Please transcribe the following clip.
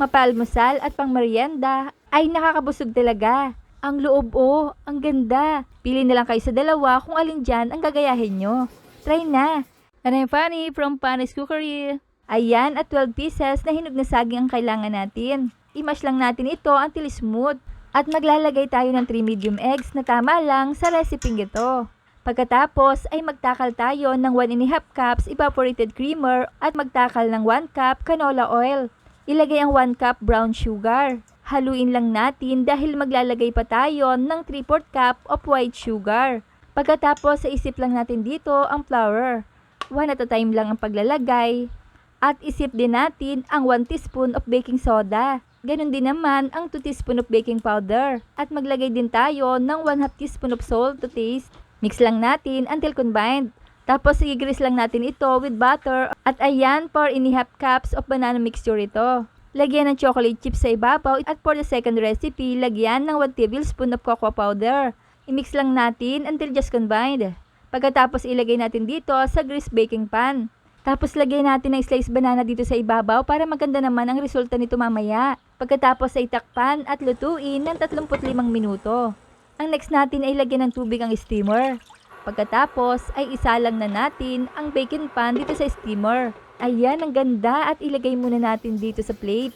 mapalmusal at pangmerienda. Ay nakakabusog talaga. Ang loob ang ganda. Pili na lang kayo sa dalawa kung alin dyan ang gagayahin nyo. Try na! And I'm Fanny from Fanny's Cookery. Ayan, at 12 pieces na hinog na saging ang kailangan natin. I-mash lang natin ito until smooth. At maglalagay tayo ng 3 medium eggs na tama lang sa reseping ito. Pagkatapos ay magtakal tayo ng 1½ cups evaporated creamer at magtakal ng 1 cup canola oil. Ilagay ang 1 cup brown sugar. Haluin lang natin dahil maglalagay pa tayo ng 3/4 cup of white sugar. Pagkatapos ay isip lang natin dito ang flour. 1 at a time lang ang paglalagay. At isip din natin ang 1 teaspoon of baking soda. Ganon din naman ang 2 teaspoon of baking powder. At maglagay din tayo ng 1/2 teaspoon of salt to taste. Mix lang natin until combined. Tapos i-grease lang natin ito with butter. At ayan, 4½ cups of banana mixture ito. Lagyan ng chocolate chips sa ibabaw at for the second recipe, lagyan ng 1 tablespoon of cocoa powder. I-mix lang natin until just combined. Pagkatapos ilagay natin dito sa greased baking pan. Tapos lagay natin ng sliced banana dito sa ibabaw para maganda naman ang resulta nito mamaya. Pagkatapos ay takpan at lutuin ng 35 minuto. Ang next natin ay lagyan ng tubig ang steamer. Pagkatapos ay isalang na natin ang baking pan dito sa steamer. Ayan, ang ganda at ilagay muna natin dito sa plate.